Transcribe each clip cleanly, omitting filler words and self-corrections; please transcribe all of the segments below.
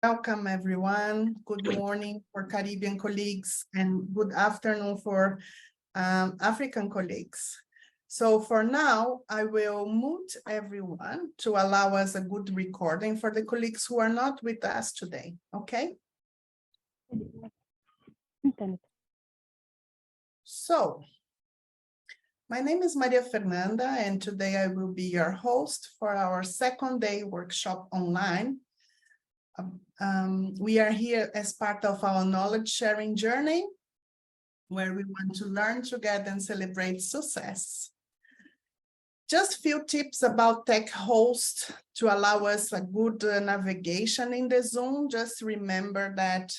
Welcome, everyone. Good morning for Caribbean colleagues and good afternoon for African colleagues. So for now, I will mute everyone to allow us a good recording for the colleagues who are not with us today, okay? So, my name is Maria Fernanda, and today I will be your host for our second day workshop online. We are here as part of our knowledge sharing journey, where we want to learn together and celebrate success. Just few tips about Tech Host to allow us a good navigation in the Zoom. Just remember that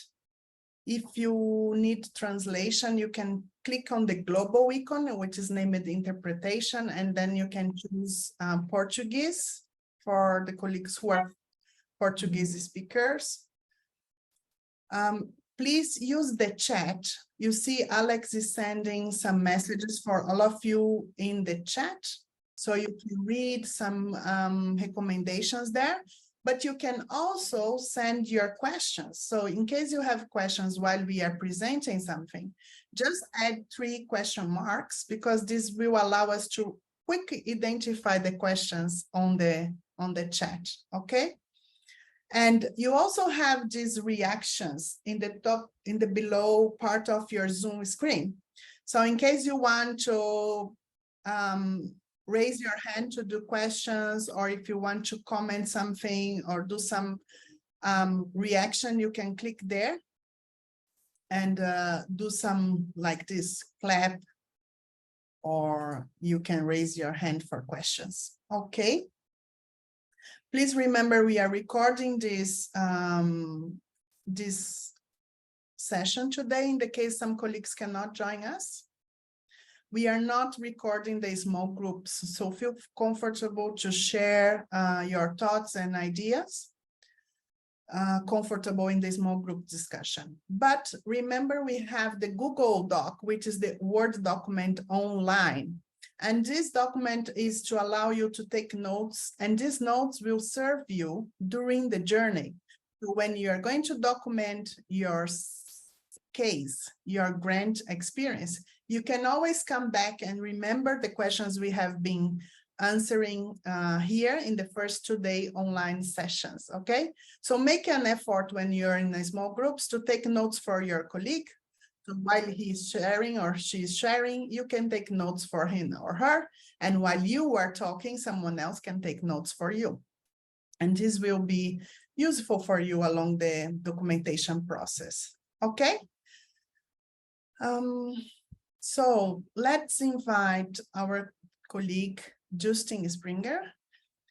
if you need translation, you can click on the global icon, which is named interpretation, and then you can choose Portuguese for the colleagues who are Portuguese speakers. Please use the chat. You see Alex is sending some messages for all of you in the chat. So you can read some recommendations there, but you can also send your questions. So in case you have questions while we are presenting something, just add 3 question marks, because this will allow us to quickly identify the questions on the chat, okay? And you also have these reactions in the top, in the below part of your Zoom screen. So in case you want to raise your hand to do questions, or if you want to comment something or do some reaction, you can click there and do some like this, clap, or you can raise your hand for questions, okay? Please remember we are recording this, this session today in the case some colleagues cannot join us. We are not recording the small groups, so feel comfortable to share your thoughts and ideas, comfortable in the small group discussion. But remember we have the Google Doc, which is the Word document online. And this document is to allow you to take notes, and these notes will serve you during the journey. So when you are going to document your case, your grant experience, you can always come back and remember the questions we have been answering here in the first 2-day online sessions, okay? So make an effort when you're in small groups to take notes for your colleague. So while he's sharing or she's sharing, you can take notes for him or her. And while you are talking, someone else can take notes for you. And this will be useful for you along the documentation process. Okay? So let's invite our colleague, Justin Springer.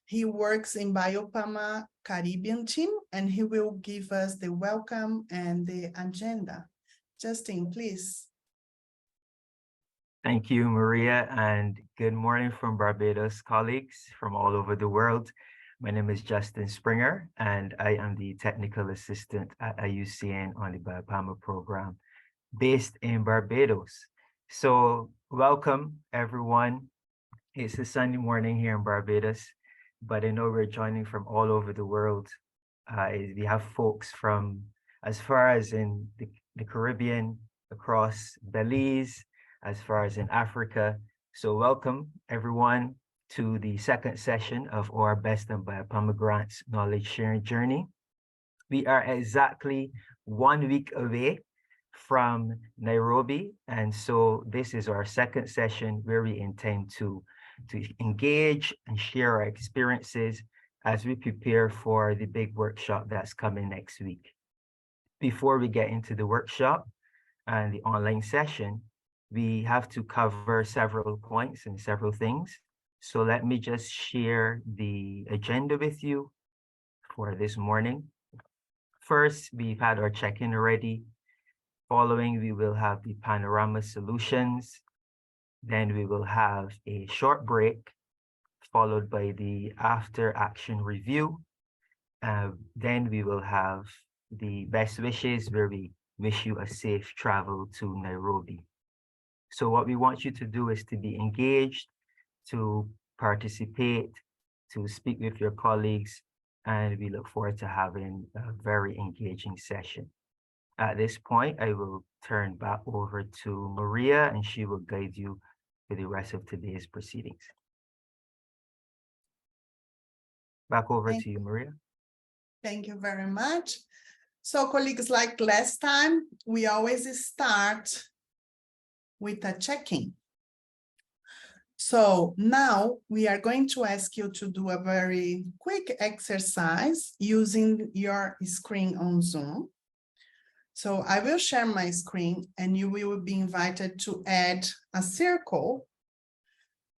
He works in BIOPAMA Caribbean team, and he will give us the welcome and the agenda. Justin, please. Thank you, Maria, and good morning from Barbados colleagues from all over the world. My name is Justin Springer, and I am the technical assistant at IUCN on the BIOPAMA program based in Barbados. So welcome, everyone. It's a Sunday morning here in Barbados, but I know we're joining from all over the world. We have folks from as far as in the Caribbean, across Belize, as far as in Africa. So welcome everyone to the second session of our Best and BIOPAMA Grants Knowledge Sharing Journey. We are exactly 1 week away from Nairobi. And so this is our second session where we intend to engage and share our experiences as we prepare for the big workshop that's coming next week. Before we get into the workshop and the online session, we have to cover several points and several things. So let me just share the agenda with you for this morning. First, we've had our check-in already. Following, we will have the panorama solutions. Then we will have a short break, followed by the after action review. Then we will have the best wishes, where we wish you a safe travel to Nairobi. So what we want you to do is to be engaged, to participate, to speak with your colleagues, and we look forward to having a very engaging session. At this point, I will turn back over to Maria, and she will guide you through the rest of today's proceedings. Back over to you, Maria. Thank you very much. So colleagues, like last time, we always start with a check-in. So now we are going to ask you to do a very quick exercise using your screen on Zoom. So I will share my screen and you will be invited to add a circle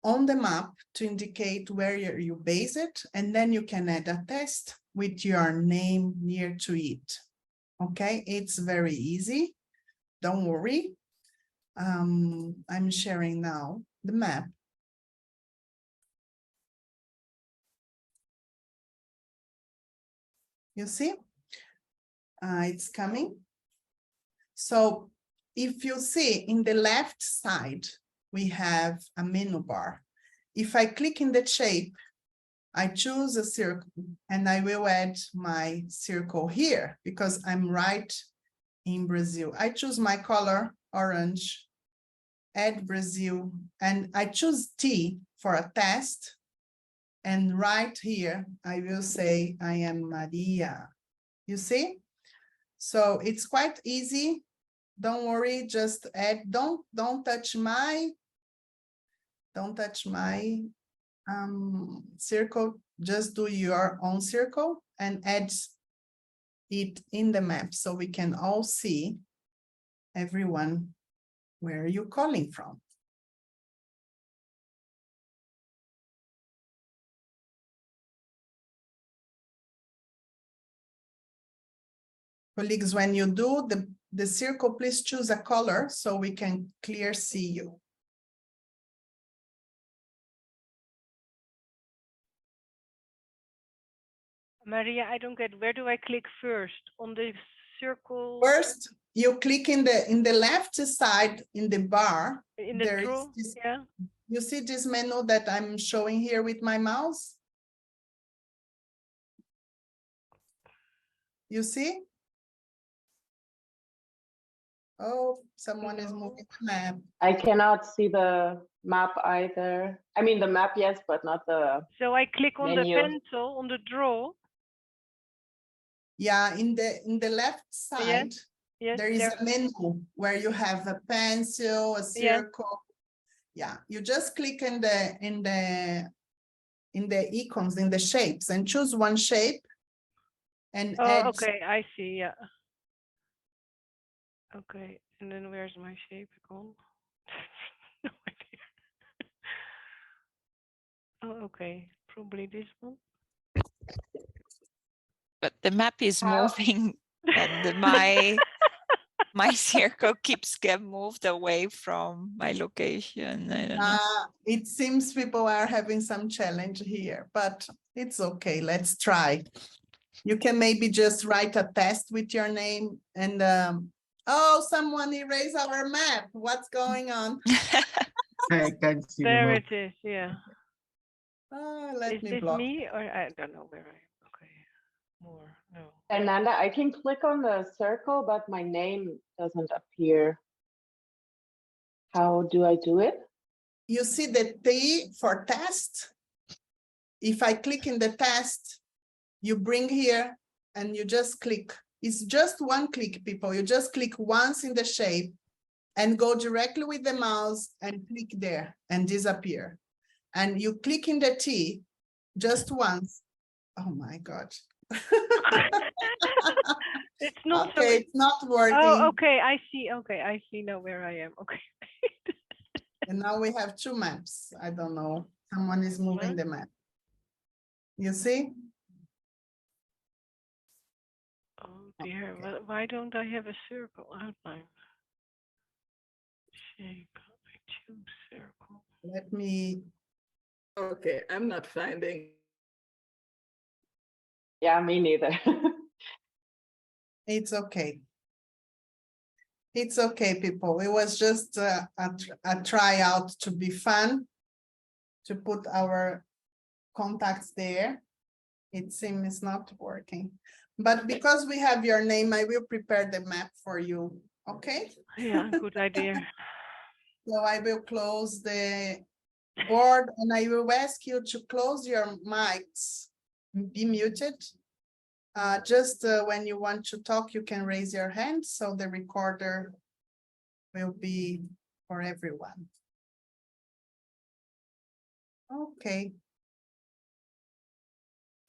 on the map to indicate where you base it, and then you can add a test with your name near to it. Okay, it's very easy. Don't worry. I'm sharing now the map. You see, it's coming. So if you see in the left side, we have a menu bar. If I click in the shape, I choose a circle and I will add my circle here because I'm right in Brazil. I choose my color, orange, add Brazil, and I choose T for a test. And right here, I will say I am Maria. You see? So it's quite easy. Don't worry, just add, don't touch my circle, just do your own circle and add it in the map so we can all see everyone where you're calling from. Colleagues, when you do the circle, please choose a color so we can clear see you. Maria, I don't get, where do I click first? On the circle? First, you click in the left side in the bar. In the draw, yeah. You see this menu that I'm showing here with my mouse? You see? Oh, someone is moving the map. I cannot see the map either. I mean, the map, yes, but not the So I click on menu. the pencil, on the draw. Yeah, in the left side, yes, there is a menu where you have a pencil, a circle. Yeah, you just click in the icons, in the shapes, and choose one shape and add. Okay, I see, yeah. Okay, and then where's my shape gone? No idea. Oh, okay, probably this one. But the map is moving and my circle keeps getting moved away from my location. I don't know. It seems people are having some challenge here, but it's okay. Let's try. You can maybe just write a test with your name and oh, someone erased our map. What's going on? I can't see there it is, yeah. Let me block. Is this me or I don't know where I am. Okay, more, no. Fernanda, I can click on the circle, but my name doesn't appear. How do I do it? You see the T for test. If I click in the test, you bring here and you just click. It's just one click, people. You just click once in the shape and go directly with the mouse and click there and disappear. And you click in the T just once. Oh my God. It's not okay, so. It's not working. Oh, okay, I see. Okay, I see now where I am. Okay. And now we have two maps. I don't know. Someone is moving the map. You see? Oh dear, okay. Why don't I have a circle outline? Shape, I choose circle. Let me. Okay, I'm not finding. Yeah, me neither. It's okay. It's okay, people. It was just a tryout to be fun, to put our contacts there. It seems not working. But because we have your name, I will prepare the map for you. Okay? Yeah, good idea. So I will close the board and I will ask you to close your mics, be muted. Just when you want to talk, you can raise your hand so the recorder will be for everyone. Okay.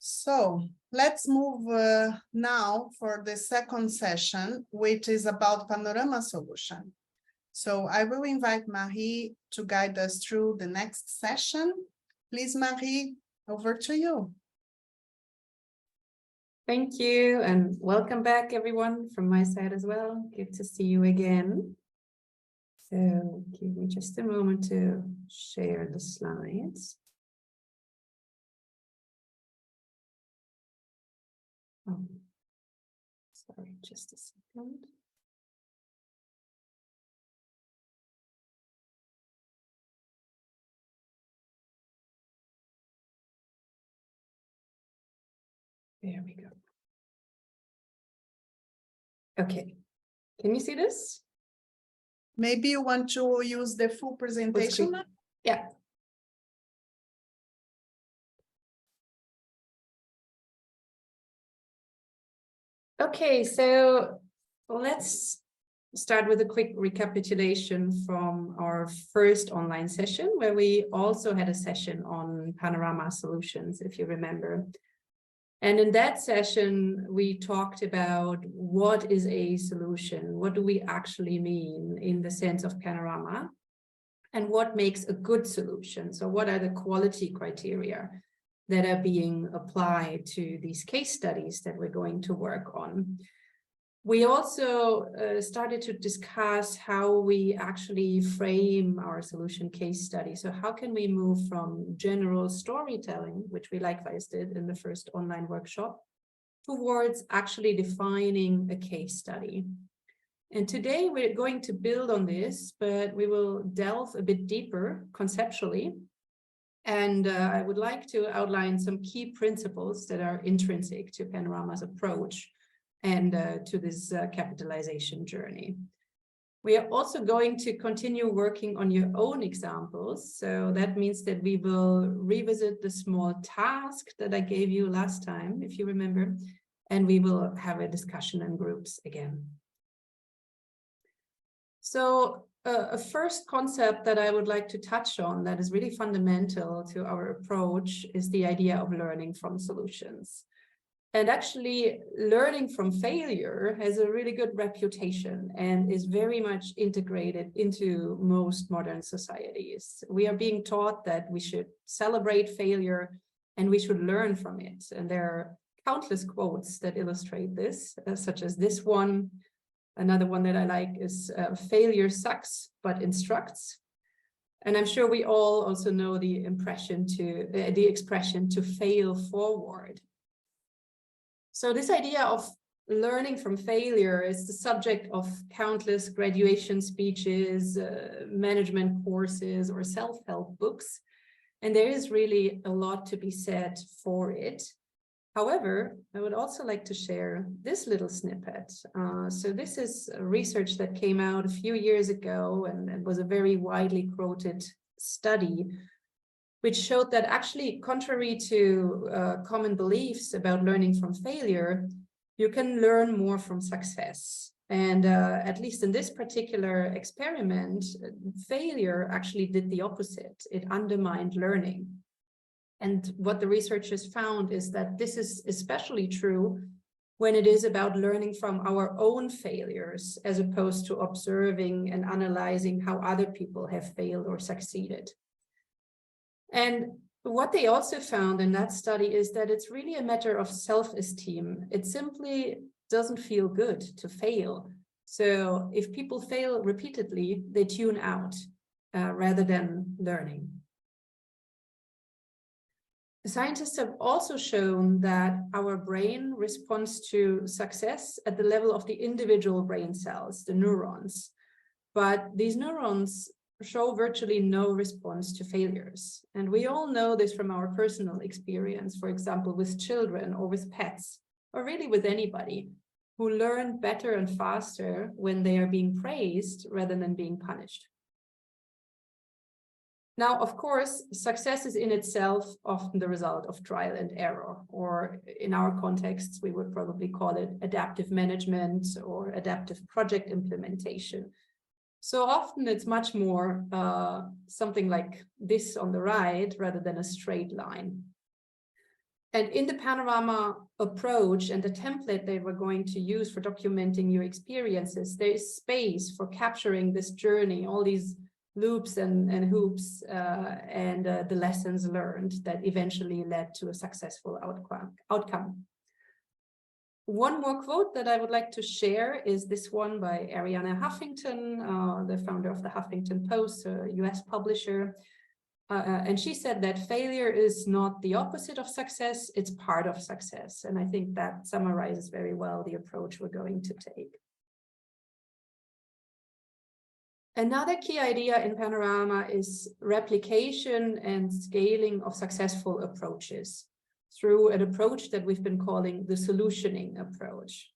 So let's move now for the second session, which is about panorama solution. So I will invite Marie to guide us through the next session. Please, Marie, over to you. Thank you, and welcome back, everyone, from my side as well. Good to see you again. So give me just a moment to share the slides. Oh, sorry, just a second. There we go. Okay, can you see this? Maybe you want to use the full presentation now? Yeah. Okay, so let's start with a quick recapitulation from our first online session, where we also had a session on panorama solutions, if you remember. And in that session, we talked about what is a solution, what do we actually mean in the sense of panorama, and what makes a good solution. So what are the quality criteria that are being applied to these case studies that we're going to work on? We also started to discuss how we actually frame our solution case study. So how can we move from general storytelling, which we likewise did in the first online workshop, towards actually defining a case study? And today we're going to build on this, but we will delve a bit deeper conceptually. And I would like to outline some key principles that are intrinsic to Panorama's approach and to this capitalization journey. We are also going to continue working on your own examples. So that means that we will revisit the small task that I gave you last time, if you remember, and we will have a discussion in groups again. So a first concept that I would like to touch on that is really fundamental to our approach is the idea of learning from solutions. And actually, learning from failure has a really good reputation and is very much integrated into most modern societies. We are being taught that we should celebrate failure and we should learn from it. And there are countless quotes that illustrate this, such as this one. Another one that I like is failure sucks, but instructs. And I'm sure we all also know the expression to fail forward. So this idea of learning from failure is the subject of countless graduation speeches, management courses, or self-help books. And there is really a lot to be said for it. However, I would also like to share this little snippet. So this is research that came out a few years ago and was a very widely quoted study, which showed that actually, contrary to common beliefs about learning from failure, you can learn more from success. And at least in this particular experiment, failure actually did the opposite. It undermined learning. And what the researchers found is that this is especially true when it is about learning from our own failures, as opposed to observing and analyzing how other people have failed or succeeded. And what they also found in that study is that it's really a matter of self-esteem. It simply doesn't feel good to fail. So if people fail repeatedly, they tune out rather than learning. Scientists have also shown that our brain responds to success at the level of the individual brain cells, the neurons. But these neurons show virtually no response to failures. And we all know this from our personal experience, for example, with children or with pets, or really with anybody, who learn better and faster when they are being praised rather than being punished. Now, of course, success is in itself often the result of trial and error, or in our contexts, we would probably call it adaptive management or adaptive project implementation. So often it's much more something like this on the right rather than a straight line. And in the panorama approach and the template they were going to use for documenting your experiences, there is space for capturing this journey, all these loops and hoops and the lessons learned that eventually led to a successful outcome. One more quote that I would like to share is this one by Arianna Huffington, the founder of the Huffington Post, a US publisher. And she said that failure is not the opposite of success, it's part of success. And I think that summarizes very well the approach we're going to take. Another key idea in Panorama is replication and scaling of successful approaches through an approach that we've been calling the solutioning approach.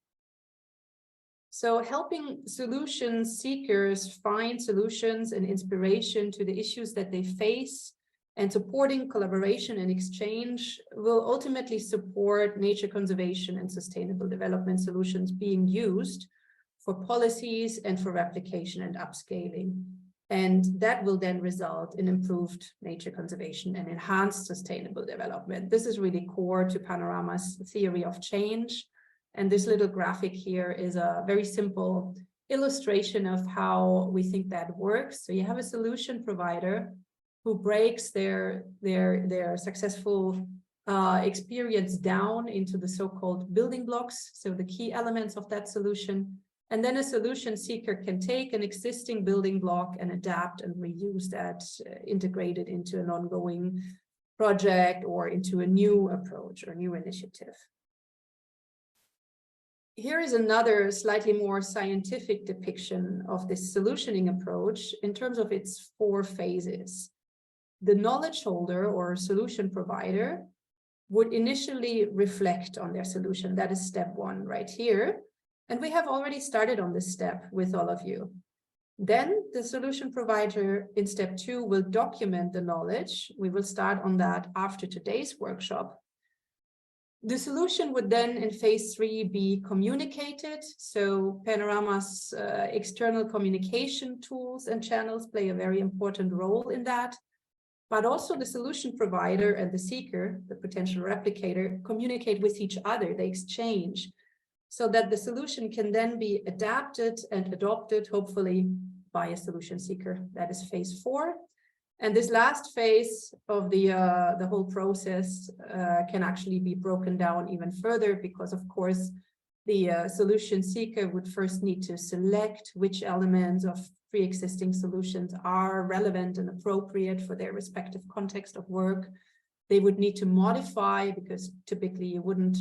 So helping solution seekers find solutions and inspiration to the issues that they face and supporting collaboration and exchange will ultimately support nature conservation and sustainable development solutions being used for policies and for replication and upscaling. And that will then result in improved nature conservation and enhanced sustainable development. This is really core to Panorama's theory of change. And this little graphic here is a very simple illustration of how we think that works. So you have a solution provider who breaks their successful experience down into the so-called building blocks, so the key elements of that solution. And then a solution seeker can take an existing building block and adapt and reuse that, integrate it into an ongoing project or into a new approach or new initiative. Here is another slightly more scientific depiction of this solutioning approach in terms of its 4 phases. The knowledge holder or solution provider would initially reflect on their solution. That is step 1 right here. And we have already started on this step with all of you. Then the solution provider in step 2 will document the knowledge. We will start on that after today's workshop. The solution would then in phase 3 be communicated. So Panorama's external communication tools and channels play a very important role in that. But also the solution provider and the seeker, the potential replicator, communicate with each other, they exchange, so that the solution can then be adapted and adopted, hopefully by a solution seeker. That is phase 4. And this last phase of the whole process can actually be broken down even further because, of course, the solution seeker would first need to select which elements of pre-existing solutions are relevant and appropriate for their respective context of work. They would need to modify, because typically you wouldn't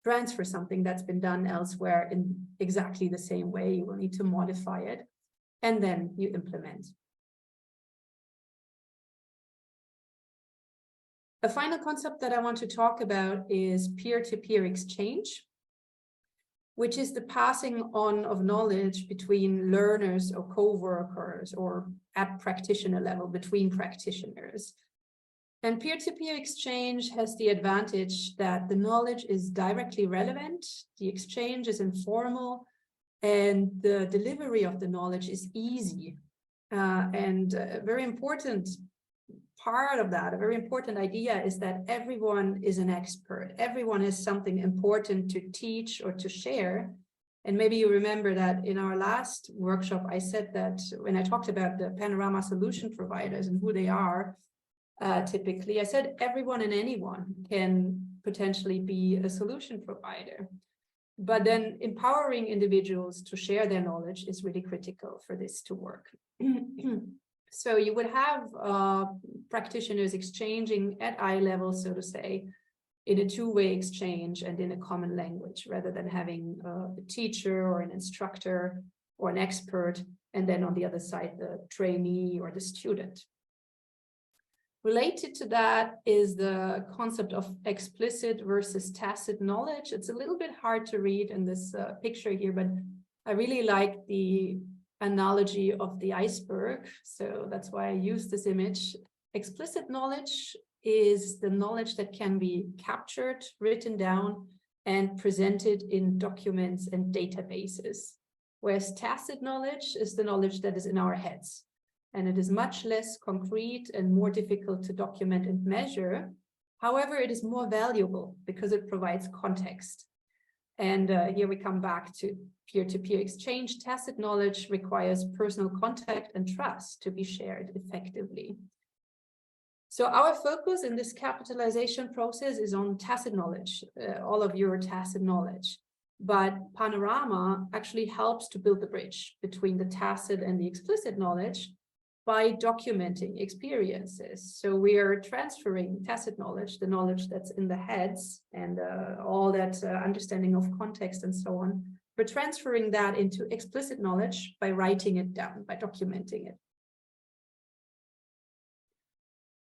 transfer something that's been done elsewhere in exactly the same way. You will need to modify it, and then you implement. A final concept that I want to talk about is peer-to-peer exchange, which is the passing on of knowledge between learners or co-workers or at practitioner level between practitioners. And peer-to-peer exchange has the advantage that the knowledge is directly relevant, the exchange is informal, and the delivery of the knowledge is easy. And a very important part of that, a very important idea is that everyone is an expert. Everyone has something important to teach or to share. And maybe you remember that in our last workshop, I said that when I talked about the Panorama solution providers and who they are, typically, I said everyone and anyone can potentially be a solution provider. But then empowering individuals to share their knowledge is really critical for this to work. So you would have practitioners exchanging at eye level, so to say, in a two-way exchange and in a common language, rather than having a teacher or an instructor or an expert and then on the other side, the trainee or the student. Related to that is the concept of explicit versus tacit knowledge. It's a little bit hard to read in this picture here, but I really like the analogy of the iceberg. So that's why I use this image. Explicit knowledge is the knowledge that can be captured, written down, and presented in documents and databases. Whereas tacit knowledge is the knowledge that is in our heads. And it is much less concrete and more difficult to document and measure. However, it is more valuable because it provides context. And here we come back to peer-to-peer exchange. Tacit knowledge requires personal contact and trust to be shared effectively. So our focus in this capitalization process is on tacit knowledge, all of your tacit knowledge. But Panorama actually helps to build the bridge between the tacit and the explicit knowledge by documenting experiences. So we are transferring tacit knowledge, the knowledge that's in the heads and all that understanding of context and so on. We're transferring that into explicit knowledge by writing it down, by documenting it.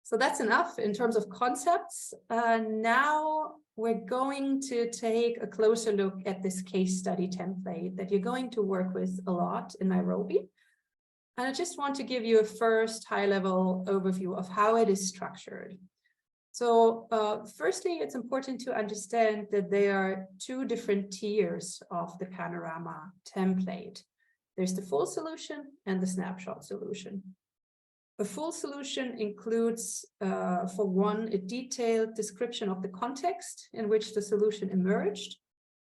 So that's enough in terms of concepts. Now we're going to take a closer look at this case study template that you're going to work with a lot in Nairobi. And I just want to give you a first high-level overview of how it is structured. So firstly, it's important to understand that there are two different tiers of the Panorama template. There's the full solution and the snapshot solution. A full solution includes, for one, a detailed description of the context in which the solution emerged,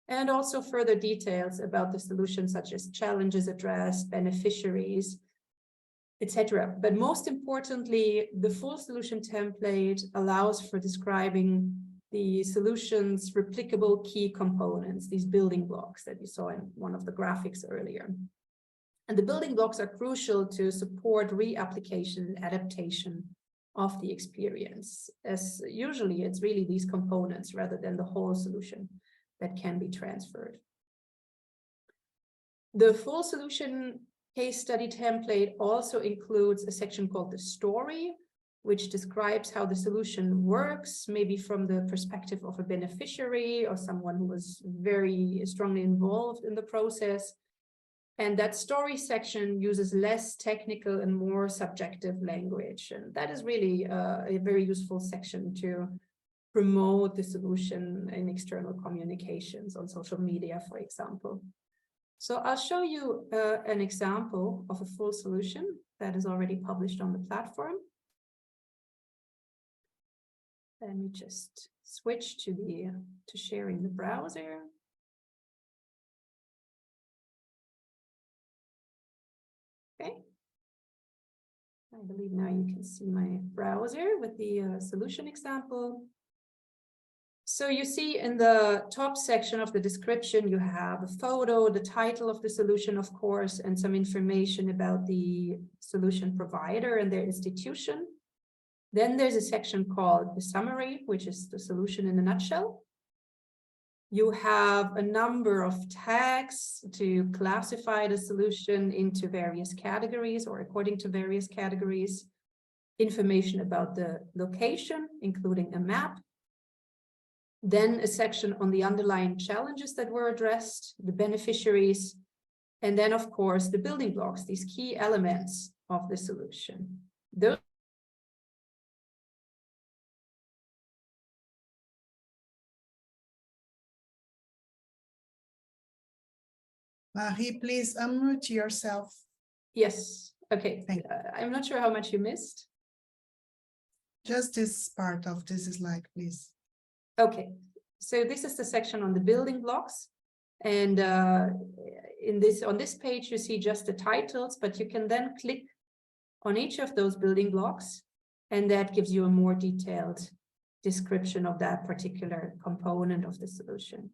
and also further details about the solution, such as challenges addressed, beneficiaries, etc. But most importantly, the full solution template allows for describing the solution's replicable key components, these building blocks that you saw in one of the graphics earlier. And the building blocks are crucial to support reapplication and adaptation of the experience, as usually it's really these components rather than the whole solution that can be transferred. The full solution case study template also includes a section called the story, which describes how the solution works, maybe from the perspective of a beneficiary or someone who was very strongly involved in the process. And that story section uses less technical and more subjective language. And that is really a very useful section to promote the solution in external communications on social media, for example. So I'll show you an example of a full solution that is already published on the platform. Let me just switch to sharing the browser. Okay. I believe now you can see my browser with the solution example. So you see in the top section of the description, you have a photo, the title of the solution, of course, and some information about the solution provider and their institution. Then there's a section called the summary, which is the solution in a nutshell. You have a number of tags to classify the solution into various categories or according to various categories. Information about the location, including a map. Then a section on the underlying challenges that were addressed, the beneficiaries, and then, of course, the building blocks, these key elements of the solution. Those Marie, please unmute yourself. Yes, okay. Thank you. I'm not sure how much you missed. Just this part of this slide, please. Okay, so this is the section on the building blocks. And on this page, you see just the titles, but you can then click on each of those building blocks, and that gives you a more detailed description of that particular component of the solution.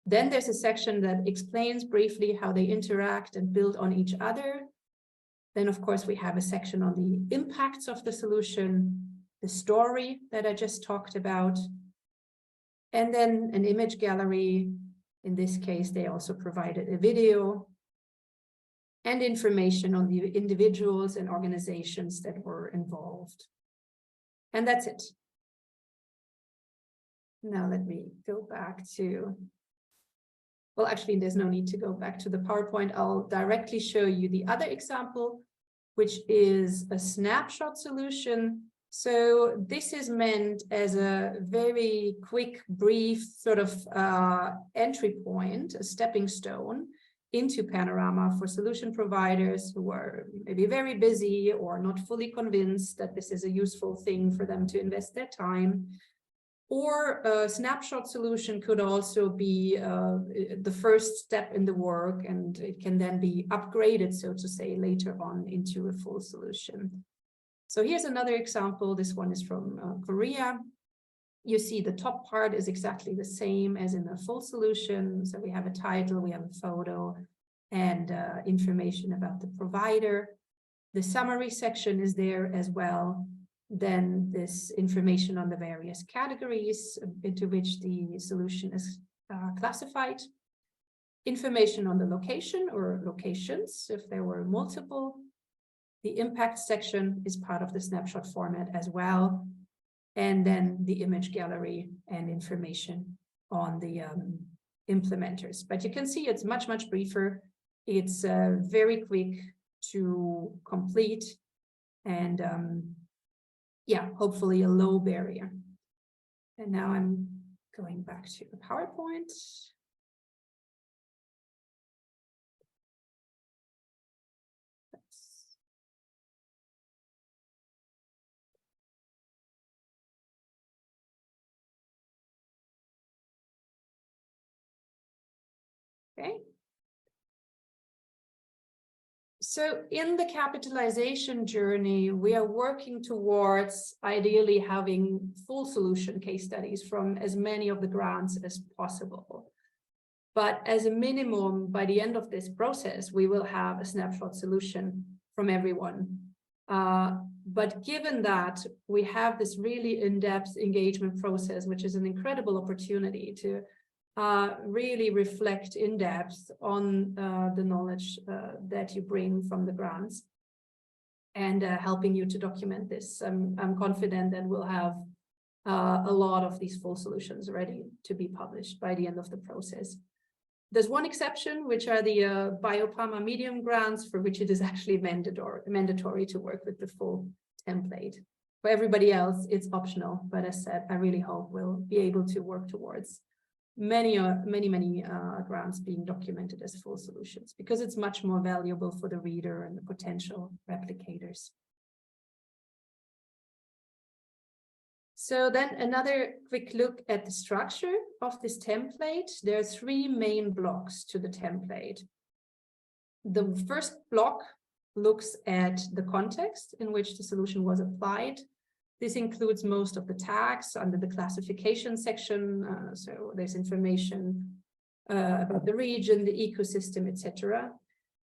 Then there's a section that explains briefly how they interact and build on each other. Then, of course, we have a section on the impacts of the solution, the story that I just talked about, and then an image gallery. In this case, they also provided a video and information on the individuals and organizations that were involved. And that's it. Now let me go back to, well, actually, there's no need to go back to the PowerPoint. I'll directly show you the other example, which is a snapshot solution. So this is meant as a very quick, brief sort of entry point, a stepping stone into Panorama for solution providers who are maybe very busy or not fully convinced that this is a useful thing for them to invest their time. Or a snapshot solution could also be the first step in the work, and it can then be upgraded, so to say, later on into a full solution. So here's another example. This one is from Korea. You see the top part is exactly the same as in a full solution. So we have a title, we have a photo, and information about the provider. The summary section is there as well. Then this information on the various categories into which the solution is classified. Information on the location or locations, if there were multiple. The impact section is part of the snapshot format as well. And then the image gallery and information on the implementers. But you can see it's much, much briefer. It's very quick to complete, and yeah, hopefully a low barrier. And now I'm going back to the PowerPoint. Okay. So in the capitalization journey, we are working towards ideally having full solution case studies from as many of the grants as possible. But as a minimum, by the end of this process, we will have a snapshot solution from everyone. But given that we have this really in-depth engagement process, which is an incredible opportunity to really reflect in depth on the knowledge that you bring from the grants, and helping you to document this. I'm confident that we'll have a lot of these full solutions ready to be published by the end of the process. There's one exception, which are the BIOPAMA medium grants, for which it is actually mandatory to work with the full template. For everybody else, it's optional, but as said, I really hope we'll be able to work towards many grants being documented as full solutions, because it's much more valuable for the reader and the potential replicators. So then another quick look at the structure of this template. There are three main blocks to the template. The first block looks at the context in which the solution was applied. This includes most of the tags under the classification section. So there's information about the region, the ecosystem, etc.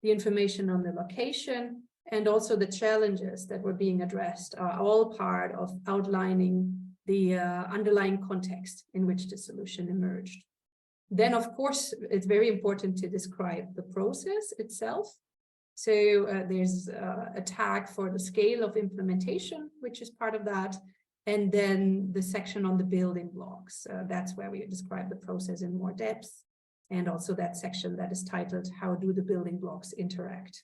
The information on the location, and also the challenges that were being addressed are all part of outlining the underlying context in which the solution emerged. Then, of course, it's very important to describe the process itself. So there's a tag for the scale of implementation, which is part of that. And then the section on the building blocks. That's where we describe the process in more depth. And also that section that is titled, How do the building blocks interact?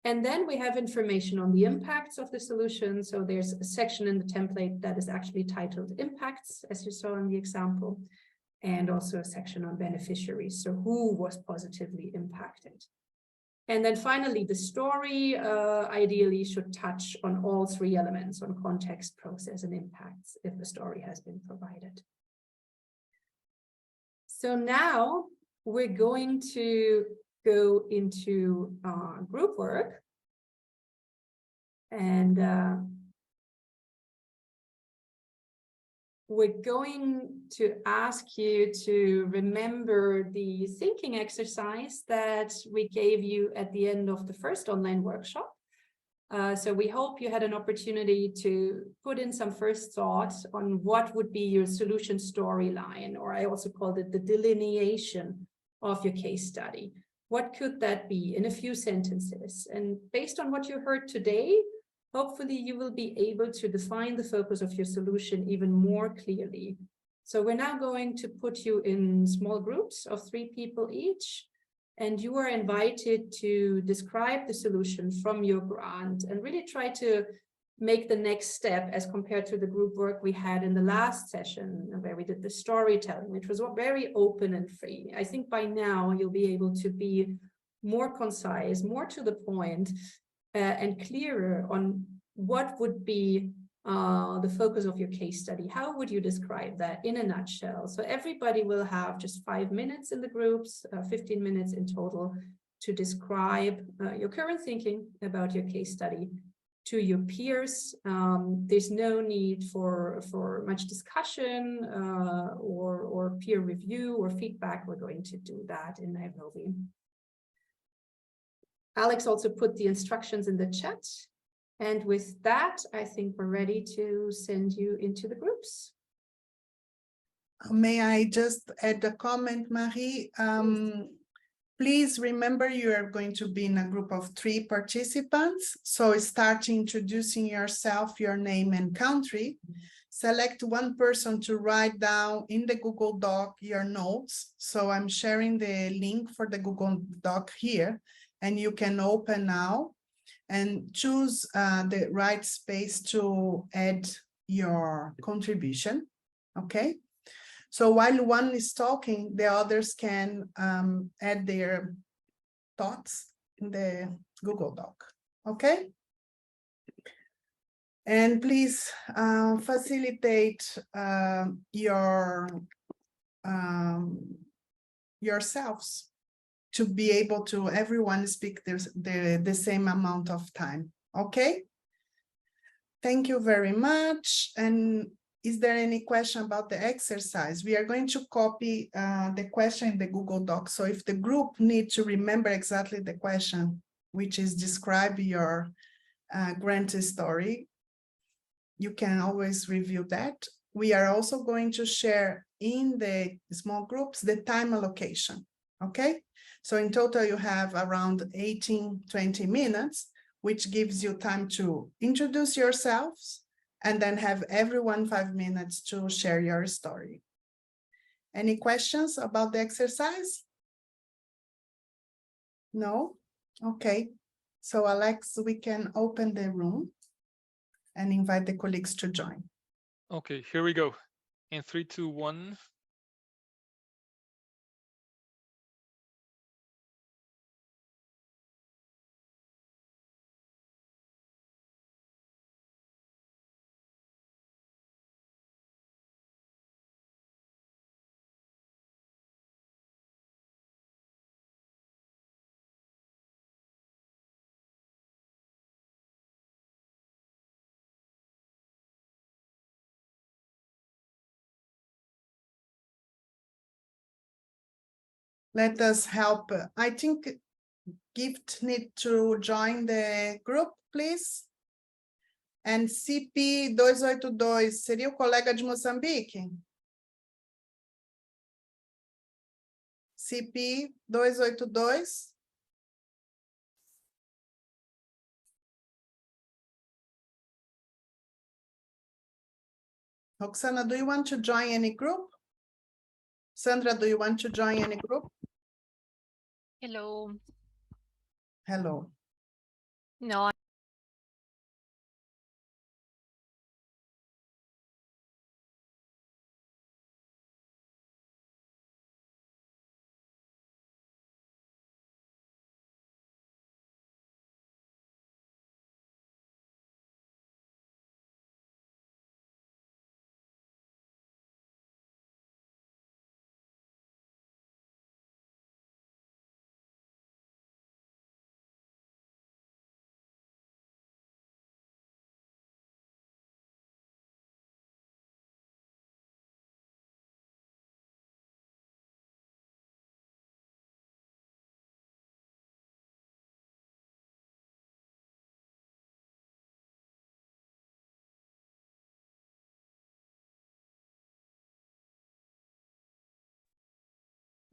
And then we have information on the impacts of the solution. So there's a section in the template that is actually titled Impacts, as you saw in the example, and also a section on beneficiaries. So who was positively impacted? And then finally, the story ideally should touch on all three elements, on context, process, and impacts, if the story has been provided. So now we're going to go into group work. And we're going to ask you to remember the thinking exercise that we gave you at the end of the first online workshop. So we hope you had an opportunity to put in some first thoughts on what would be your solution storyline, or I also called it the delineation of your case study. what could that be in a few sentences? And based on what you heard today, hopefully you will be able to define the focus of your solution even more clearly. So we're now going to put you in small groups of 3 people each, and you are invited to describe the solution from your grant and really try to make the next step as compared to the group work we had in the last session where we did the storytelling, which was very open and free. I think by now you'll be able to be more concise, more to the point, and clearer on what would be the focus of your case study. How would you describe that in a nutshell? So everybody will have just 5 minutes in the groups, 15 minutes in total, to describe your current thinking about your case study to your peers. There's no need for much discussion or peer review or feedback. We're going to do that in Nairobi. Alex also put the instructions in the chat. And with that, I think we're ready to send you into the groups. May I just add a comment, Marie? Please remember you are going to be in a group of 3 participants. So start introducing yourself, your name and country. Select one person to write down in the Google Doc your notes. So I'm sharing the link for the Google Doc here, and you can open now and choose the right space to add your contribution, okay? So while one is talking, the others can add their thoughts in the Google Doc, okay? And please facilitate yourselves to be able to everyone speak the same amount of time, okay? Thank you very much. And is there any question about the exercise? We are going to copy the question in the Google Doc. So if the group need to remember exactly the question, which is describe your grant story, you can always review that. We are also going to share in the small groups the time allocation, okay? So in total, you have around 20 minutes, which gives you time to introduce yourselves and then have everyone 5 minutes to share your story. Any questions about the exercise? No? Okay. So Alex, we can open the room and invite the colleagues to join. Okay, here we go. In 3, 2, 1. Let us help. I think Gift need to join the group, please. And CP282 seria o colega de Moçambique? CP282. Roxana, do you want to join any group? Sandra, do you want to join any group? Hello. Hello. No.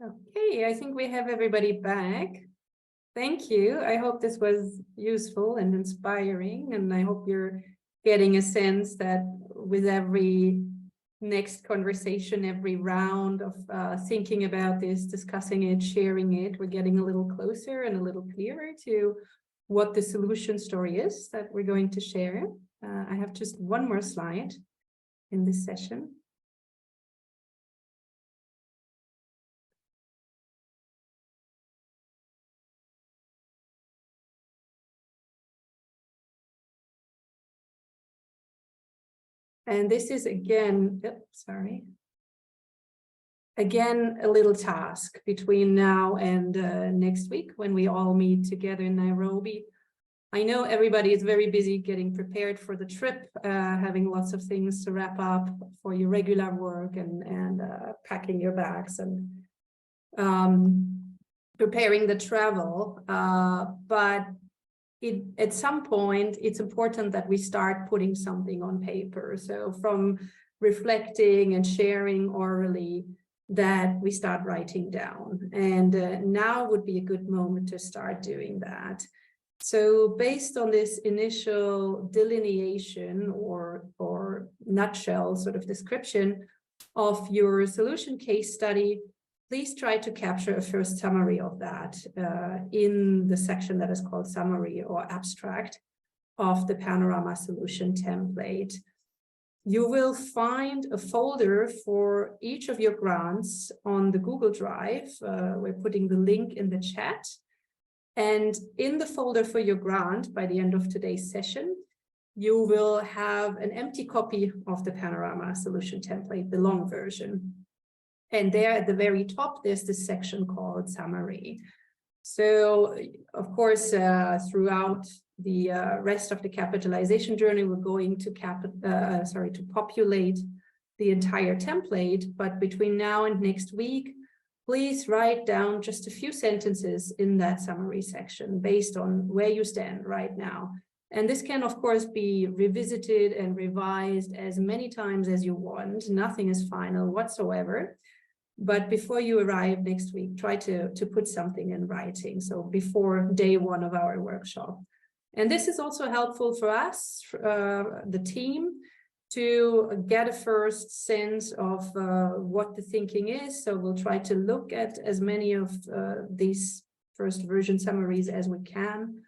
Okay, I think we have everybody back. Thank you. I hope this was useful and inspiring, and I hope you're getting a sense that with every next conversation, every round of thinking about this, discussing it, sharing it, we're getting a little closer and a little clearer to what the solution story is that we're going to share. I have just one more slide in this session. And this is again, sorry. Again, a little task between now and next week when we all meet together in Nairobi. I know everybody is very busy getting prepared for the trip, having lots of things to wrap up for your regular work and packing your bags and preparing the travel. But at some point, it's important that we start putting something on paper. So from reflecting and sharing orally, that we start writing down. And now would be a good moment to start doing that. So based on this initial delineation or nutshell sort of description of your solution case study, please try to capture a first summary of that in the section that is called summary or abstract of the Panorama solution template. You will find a folder for each of your grants on the Google Drive. We're putting the link in the chat. And in the folder for your grant, by the end of today's session, you will have an empty copy of the Panorama solution template, the long version. And there at the very top, there's this section called summary. So, of course, throughout the rest of the capitalization journey, we're going to populate the entire template. But between now and next week, please write down just a few sentences in that summary section based on where you stand right now. And this can, of course, be revisited and revised as many times as you want. Nothing is final whatsoever. But before you arrive next week, try to put something in writing. So before day one of our workshop. And this is also helpful for us, the team, to get a first sense of what the thinking is. So we'll try to look at as many of these first version summaries as we can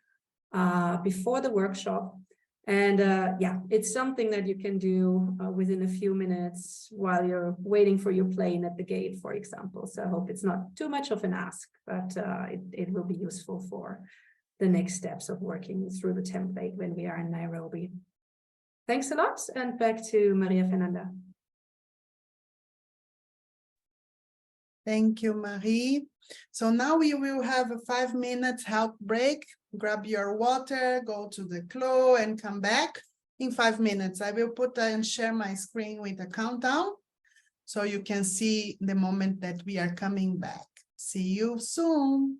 before the workshop. And yeah, it's something that you can do within a few minutes while you're waiting for your plane at the gate, for example. So I hope it's not too much of an ask, but it will be useful for the next steps of working through the template when we are in Nairobi. Thanks a lot, and back to Maria Fernanda. Thank you, Marie. So now we will have a 5-minute health break. Grab your water, go to the clo and come back in 5 minutes. I will put and share my screen with a countdown so you can see the moment that we are coming back. See you soon.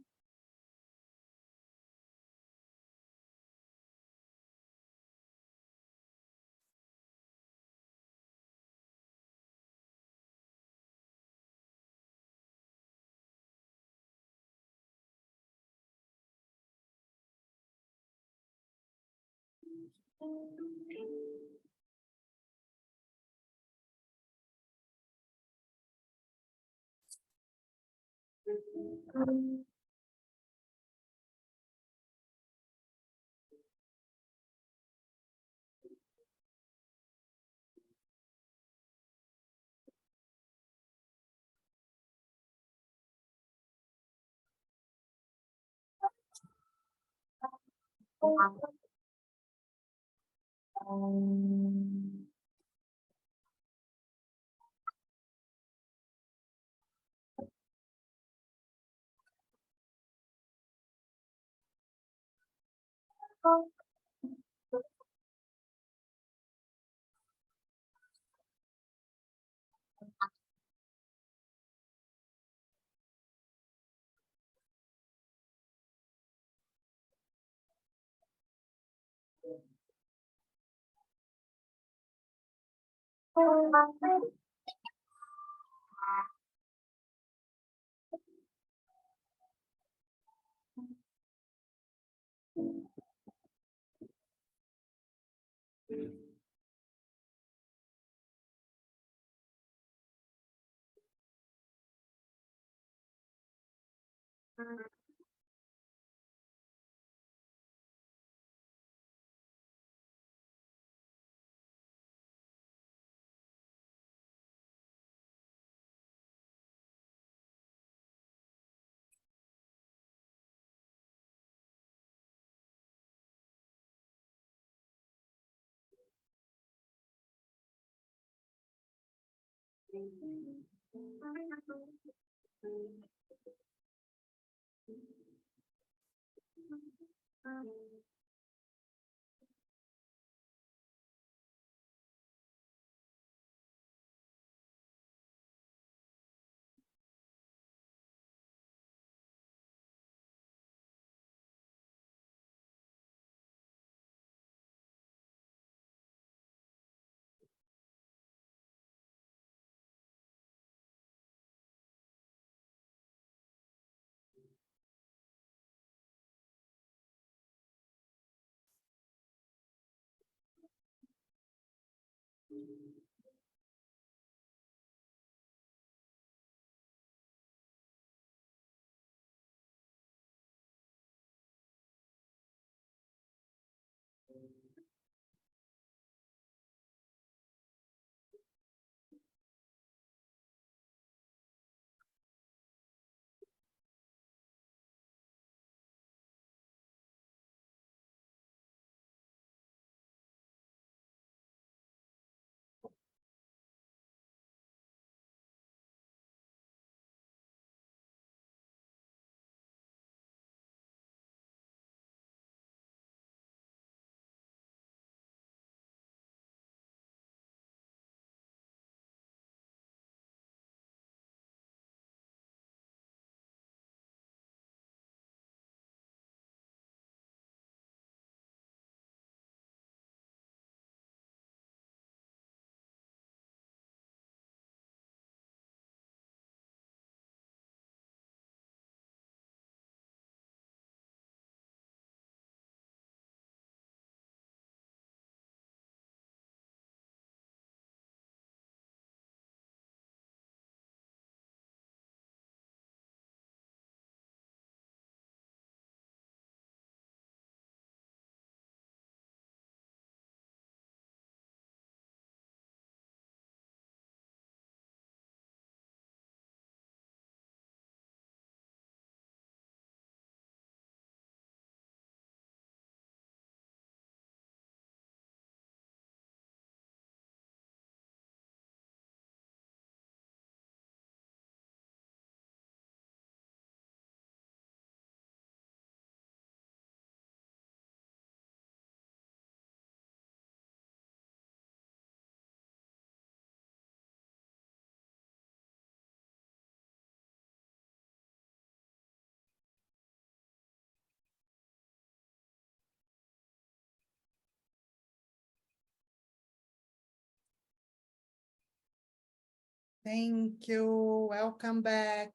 Thank you. Welcome back.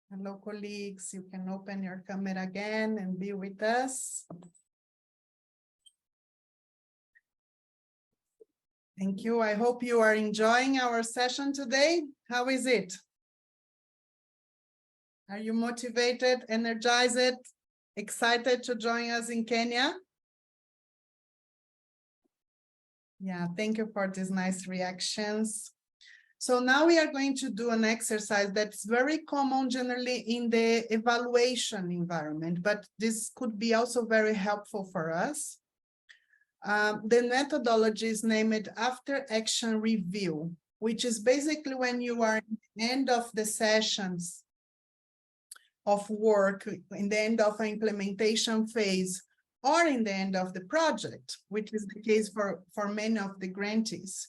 Hello, colleagues. You can open your camera again and be with us. Thank you. I hope you are enjoying our session today. How is it? Are you motivated, energized, excited to join us in Kenya? Yeah, thank you for these nice reactions. So now we are going to do an exercise that's very common generally in the evaluation environment, but this could be also very helpful for us. The methodology is named after action review, which is basically when you are at the end of the sessions of work, in the end of an implementation phase, or in the end of the project, which is the case for many of the grantees.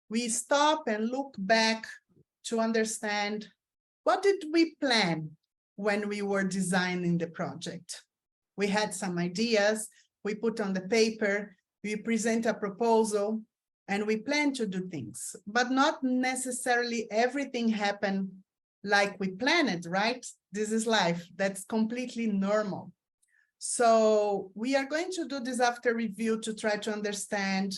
We stop and look back to understand what did we plan when we were designing the project. We had some ideas, we put on the paper, we present a proposal, and we plan to do things, but not necessarily everything happened like we planned, right? This is life, that's completely normal. So we are going to do this after review to try to understand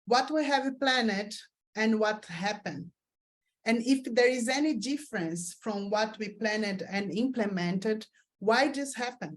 what we have planned and what happened. And if there is any difference from what we planned and implemented, why this happened?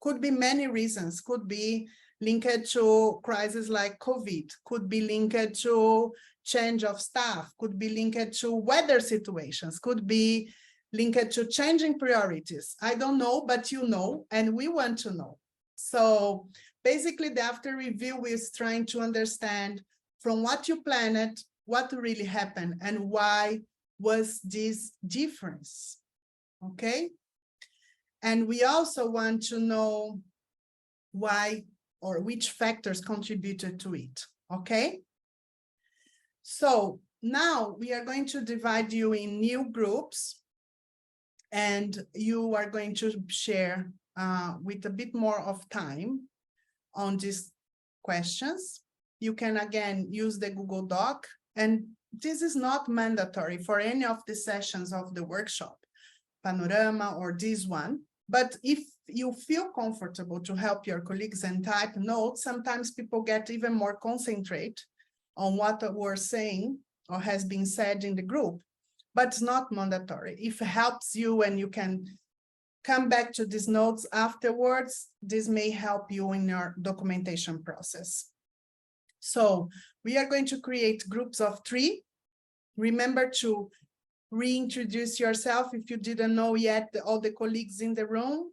Could be many reasons, could be linked to crises like COVID, could be linked to change of staff, could be linked to weather situations, could be linked to changing priorities. I don't know, but you know, and we want to know. So basically the after review is trying to understand from what you planned, what really happened and why was this difference, okay? And we also want to know why or which factors contributed to it, okay? So now we are going to divide you in new groups and you are going to share with a bit more of time on these questions. You can again use the Google Doc, and this is not mandatory for any of the sessions of the workshop, Panorama or this one. But if you feel comfortable to help your colleagues and type notes, sometimes people get even more concentrate on what we're saying or has been said in the group, but it's not mandatory. If it helps you and you can come back to these notes afterwards, this may help you in your documentation process. So we are going to create groups of 3. Remember to reintroduce yourself if you didn't know yet, all the colleagues in the room.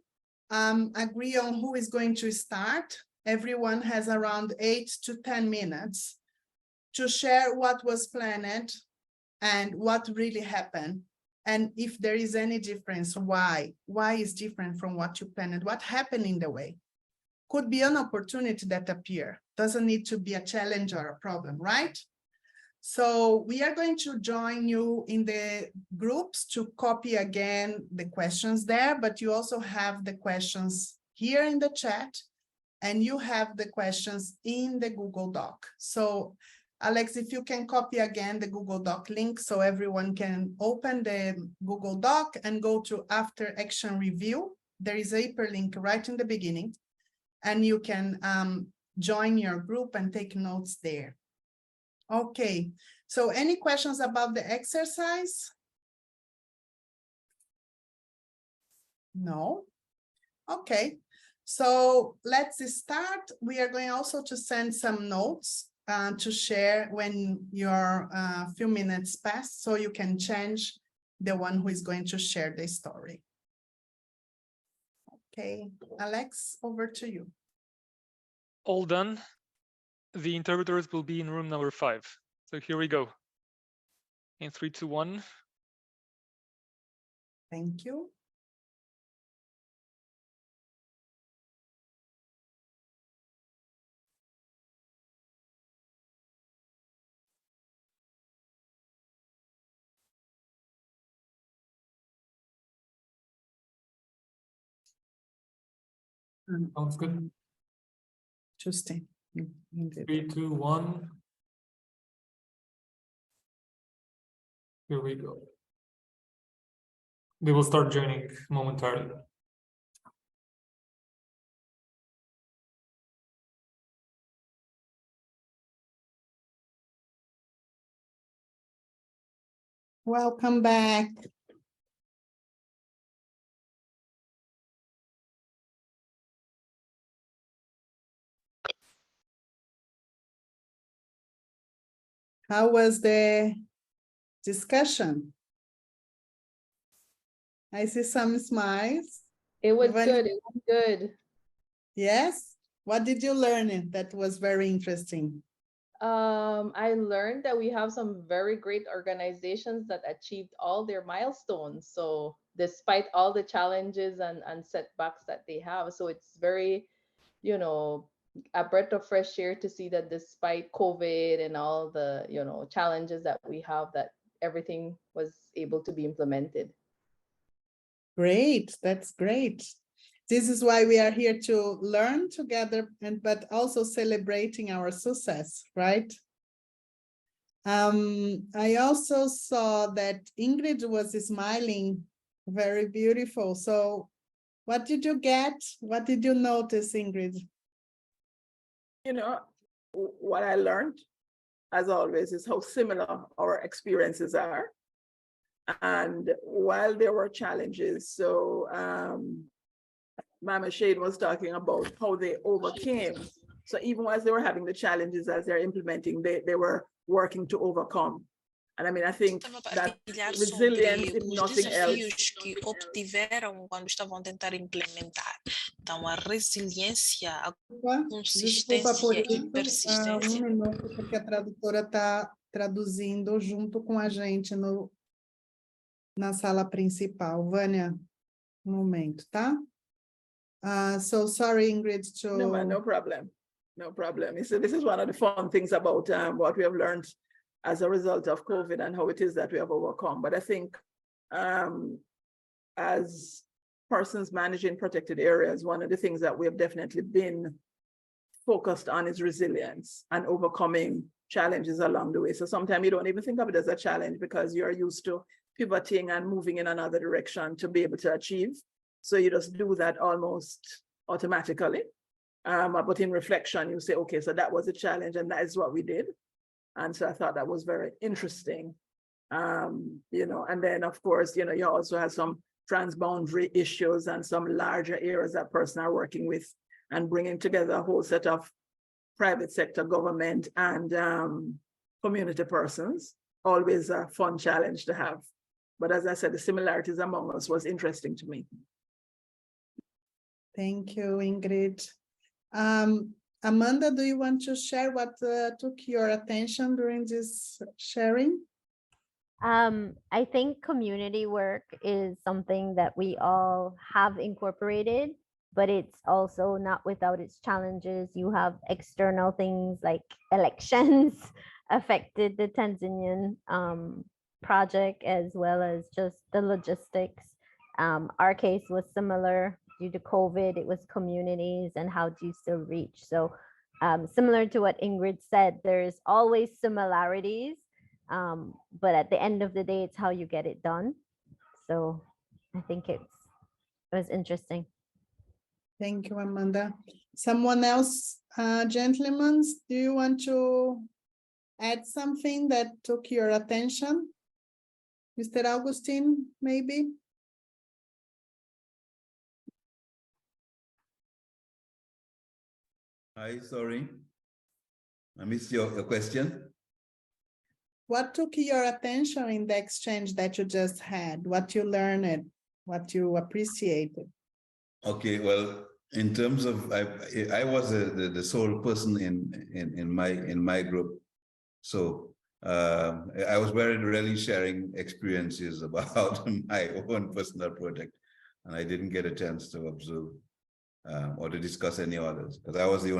Agree on who is going to start. Everyone has around 8 to 10 minutes to share what was planned and what really happened. And if there is any difference, why is different from what you planned, what happened in the way. Could be an opportunity that appear, doesn't need to be a challenge or a problem, right? So we are going to join you in the groups to copy again the questions there, but you also have the questions here in the chat and you have the questions in the Google Doc. So Alex, if you can copy again the Google Doc link so everyone can open the Google Doc and go to After Action Review. There is a hyperlink right in the beginning and you can join your group and take notes there. Okay, so any questions about the exercise? No? Okay, so let's start. We are going also to send some notes to share when your few minutes pass, so you can change the one who is going to share the story. Okay, Alex, over to you. All done. The interpreters will be in room number 5. So here we go. In 3, 2, 1. Thank you. Sounds good. Interesting. 3, 2, 1. Here we go. They will start joining momentarily. Welcome back. How was the discussion? I see some smiles. It was Ivani- good. It was good. Yes? What did you learn that was very interesting? I learned that we have some very great organizations that achieved all their milestones. So despite all the challenges and setbacks that they have, so it's very, you know, a breath of fresh air to see that despite COVID and all the, you know, challenges that we have, that everything was able to be implemented. Great, that's great. This is why we are here to learn together, but also celebrating our success, right? I also saw that Ingrid was smiling, very beautiful. So what did you get? What did you notice, Ingrid? You know, what I learned, as always, is how similar our experiences are. And while there were challenges, so Mama Shade was talking about how they overcame. So even as they were having the challenges as they're implementing, they were working to overcome. And I mean, I think Estava a that partilhar resilience, sobre if os nothing else, desafios que obtiveram quando estavam a tentar implementar. Então, a resiliência, a Desculpa por consistência e isso, persistência. minuto, porque a tradutora está traduzindo junto com a gente na sala principal. Vânia, um momento, tá? So sorry, Ingrid, to... no problem. No problem. So this is one of the fun things about what we have learned as a result of COVID and how it is that we have overcome. But I think as persons managing protected areas, one of the things that we have definitely been focused on is resilience and overcoming challenges along the way. So sometimes you don't even think of it as a challenge because you're used to pivoting and moving in another direction to be able to achieve. So you just do that almost automatically. But in reflection, you say, okay, so that was a challenge and that is what we did. And so I thought that was very interesting. You know, and then of course, you know, you also have some transboundary issues and some larger areas that person are working with and bringing together a whole set of private sector, government, and community persons. Always a fun challenge to have. But as I said, the similarities among us was interesting to me. Thank you, Ingrid. Amanda, do you want to share what took your attention during this sharing? I think community work is something that we all have incorporated, but it's also not without its challenges. You have external things like elections affected the Tanzanian project, as well as just the logistics. Our case was similar. Due to COVID, it was communities and how do you still reach? So similar to what Ingrid said, there's always similarities, but at the end of the day, it's how you get it done. So I think it was interesting. Thank you, Amanda. Someone else, gentlemen, do you want to add something that took your attention? Mr. Augustine, maybe? Hi, sorry. I missed your question. What took your attention in the exchange that you just had? What you learned, what you appreciated? Okay, well, in terms of, I was the sole person in my group, so I was very rarely sharing experiences about my own personal project, and I didn't get a chance to observe or to discuss any others because I was the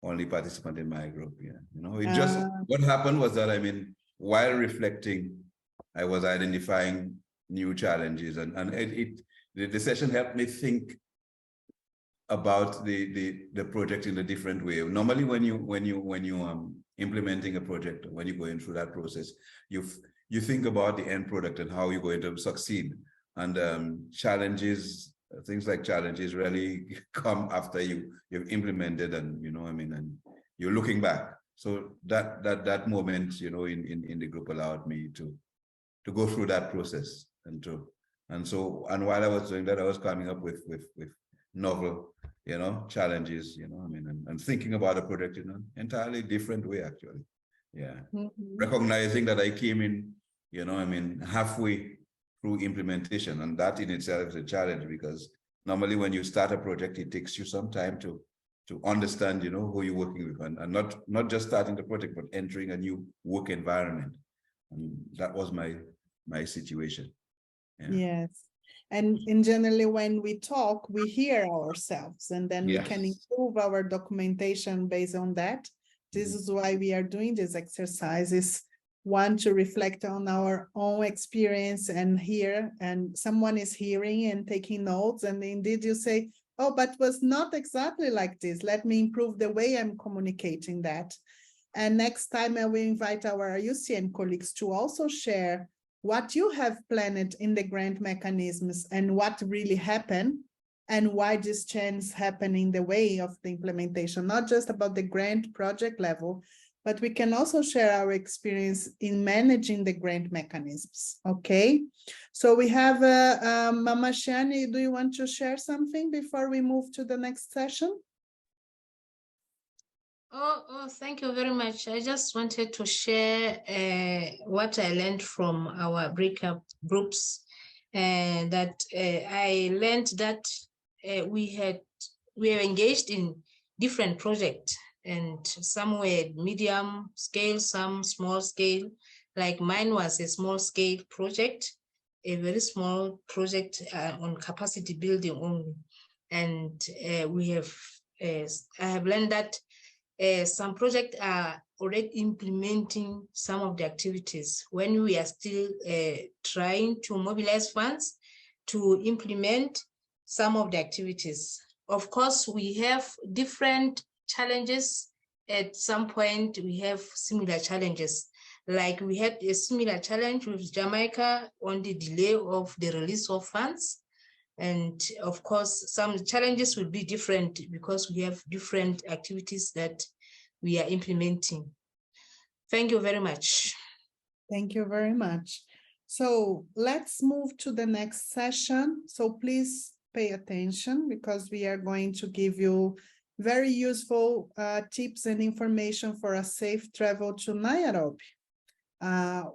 only participant in my group. Yeah, you know, it just what happened was that, I mean, while reflecting, I was identifying new challenges, and the session helped me think about the project in a different way. Normally, when you implementing a project, when you're going through that process, you think about the end product and how you're going to succeed, and challenges. Things like challenges really come after you've implemented, and you know, I mean, and you're looking back. So that moment, you know, in the group allowed me to go through that process and while I was doing that, I was coming up with novel, you know, challenges, you know, I mean, and thinking about a project in an entirely different way, actually. Yeah, recognizing that I came in, you know, I mean, halfway through implementation, and that in itself is a challenge because normally when you start a project, it takes you some time to understand, you know, who you're working with, and not just starting the project, but entering a new work environment. And that was my situation. Yeah. Yes, and in generally when we talk, we hear ourselves, and then we can improve our documentation based on that. This is why we are doing these exercises. One, to reflect on our own experience and hear, and someone is hearing and taking notes, and indeed you say, oh, but was not exactly like this. Let me improve the way I'm communicating that. And next time I will invite our IUCN colleagues to also share what you have planned in the grant mechanisms and what really happened and why this change happened in the way of the implementation, not just about the grant project level, but we can also share our experience in managing the grant mechanisms, okay? So we have Mama Shani, do you want to share something before we move to the next session? Thank you very much. I just wanted to share what I learned from our breakup groups, and that I learned that we are engaged in different projects, and some were medium scale, some small scale. Like mine was a small scale project, a very small project on capacity building only. And I have learned that some projects are already implementing some of the activities when we are still trying to mobilize funds to implement some of the activities. Of course, we have different challenges. At some point, we have similar challenges. Like we had a similar challenge with Jamaica on the delay of the release of funds. And of course, some challenges will be different because we have different activities that we are implementing. Thank you very much. Thank you very much. So let's move to the next session. So please pay attention because we are going to give you very useful tips and information for a safe travel to Nairobi.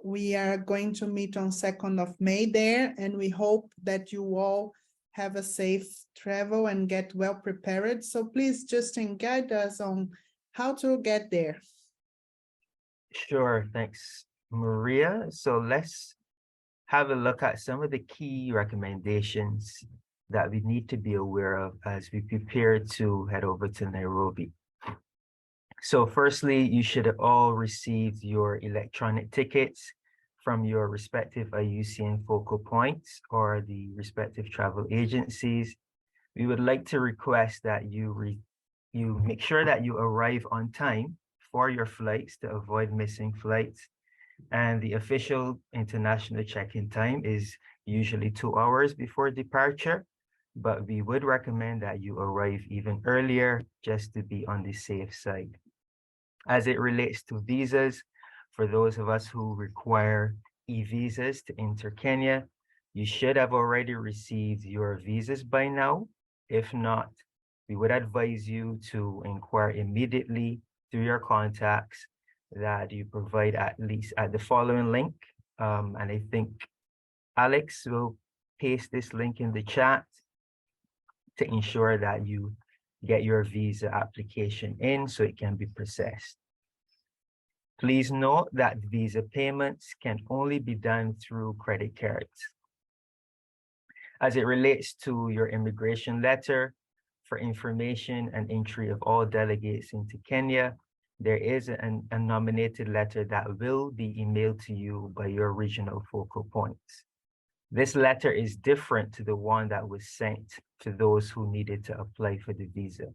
We are going to meet on 2nd of May there, and we hope that you all have a safe travel and get well prepared. So please, Justin, guide us on how to get there. Sure, thanks, Maria. So let's have a look at some of the key recommendations that we need to be aware of as we prepare to head over to Nairobi. So firstly, you should have all received your electronic tickets from your respective IUCN focal points or the respective travel agencies. We would like to request that you make sure that you arrive on time for your flights to avoid missing flights. And the official international check-in time is usually 2 hours before departure, but we would recommend that you arrive even earlier just to be on the safe side. As it relates to visas, for those of us who require e-visas to enter Kenya, you should have already received your visas by now. If not, we would advise you to inquire immediately through your contacts that you provide at least at the following link. And I think Alex will paste this link in the chat to ensure that you get your visa application in so it can be processed. Please note that visa payments can only be done through credit cards. As it relates to your immigration letter, for information and entry of all delegates into Kenya, there is a nominated letter that will be emailed to you by your regional focal points. This letter is different to the one that was sent to those who needed to apply for the visa.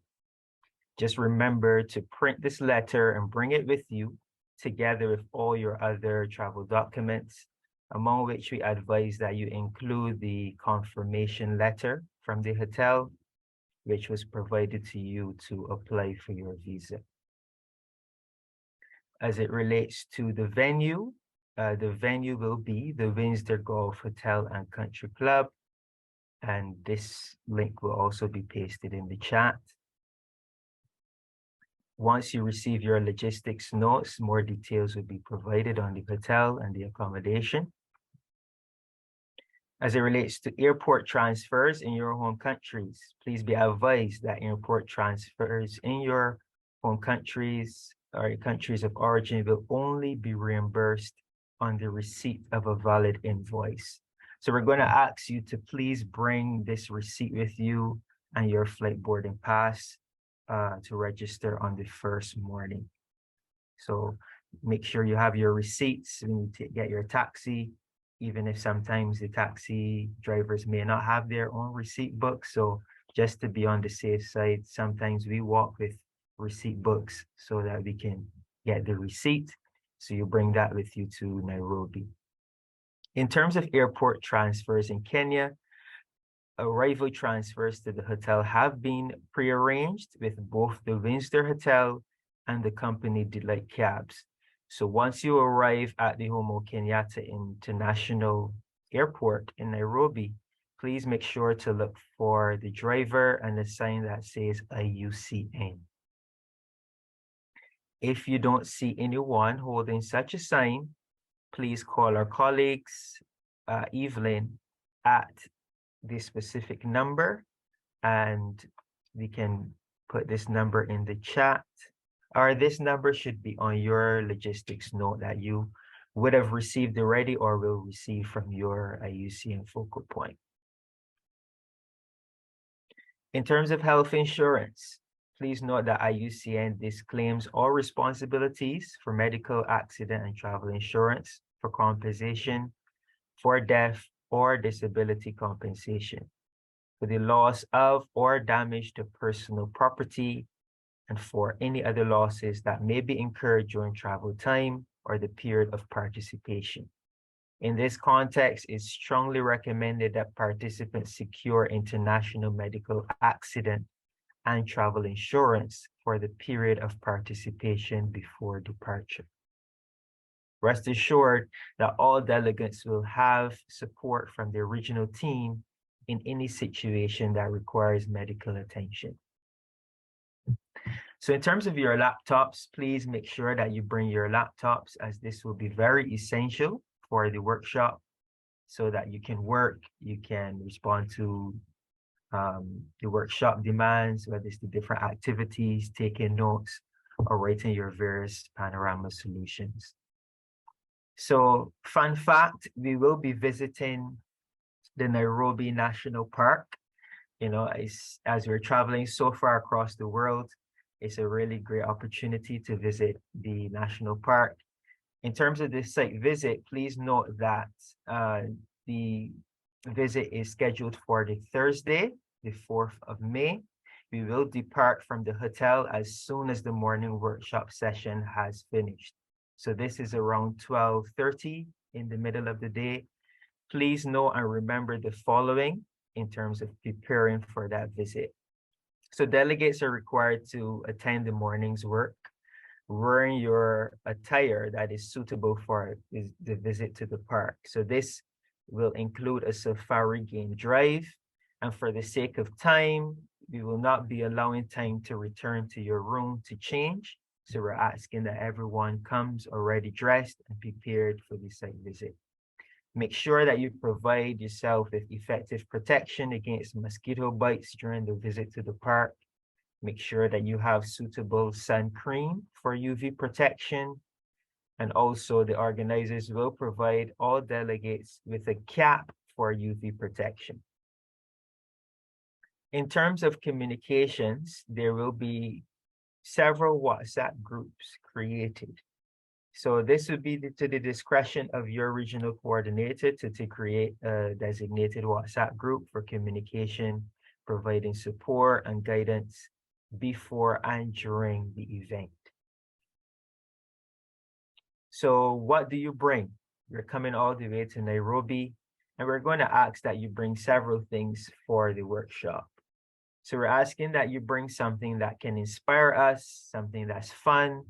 Just remember to print this letter and bring it with you together with all your other travel documents, among which we advise that you include the confirmation letter from the hotel, which was provided to you to apply for your visa. As it relates to the venue will be the Windsor Golf Hotel and Country Club, and this link will also be pasted in the chat. Once you receive your logistics notes, more details will be provided on the hotel and the accommodation. As it relates to airport transfers in your home countries, please be advised that airport transfers in your home countries or countries of origin will only be reimbursed on the receipt of a valid invoice. So we're going to ask you to please bring this receipt with you and your flight boarding pass to register on the first morning. So make sure you have your receipts when you get your taxi, even if sometimes the taxi drivers may not have their own receipt book. So just to be on the safe side, sometimes we walk with receipt books so that we can get the receipt. So you bring that with you to Nairobi. In terms of airport transfers in Kenya, arrival transfers to the hotel have been prearranged with both the Windsor Hotel and the company Delight Cabs. So once you arrive at the Jomo Kenyatta International Airport in Nairobi, please make sure to look for the driver and the sign that says IUCN. If you don't see anyone holding such a sign, please call our colleagues, Evelyn, at this specific number, and we can put this number in the chat, or this number should be on your logistics note that you would have received already or will receive from your IUCN focal point. In terms of health insurance, please note that IUCN disclaims all responsibilities for medical, accident, and travel insurance for compensation for death or disability compensation, for the loss of or damage to personal property, and for any other losses that may be incurred during travel time or the period of participation. In this context, it's strongly recommended that participants secure international medical accident and travel insurance for the period of participation before departure. Rest assured that all delegates will have support from the original team in any situation that requires medical attention. So in terms of your laptops, please make sure that you bring your laptops, as this will be very essential for the workshop so that you can work, you can respond to the workshop demands, whether it's the different activities, taking notes, or writing your various panorama solutions. So fun fact, we will be visiting the Nairobi National Park. You know, as we're traveling so far across the world, it's a really great opportunity to visit the national park. In terms of this site visit, please note that the visit is scheduled for the Thursday, the 4th of May. We will depart from the hotel as soon as the morning workshop session has finished. So this is around 12:30 in the middle of the day. Please know and remember the following in terms of preparing for that visit. So delegates are required to attend the morning's work, wearing your attire that is suitable for the visit to the park. So this will include a safari game drive. And for the sake of time, we will not be allowing time to return to your room to change. So we're asking that everyone comes already dressed and prepared for the site visit. Make sure that you provide yourself with effective protection against mosquito bites during the visit to the park. Make sure that you have suitable sun cream for UV protection. And also the organizers will provide all delegates with a cap for UV protection. In terms of communications, there will be several WhatsApp groups created. So this would be to the discretion of your regional coordinator to create a designated WhatsApp group for communication, providing support and guidance before and during the event. So what do you bring? You're coming all the way to Nairobi, and we're going to ask that you bring several things for the workshop. So we're asking that you bring something that can inspire us, something that's fun,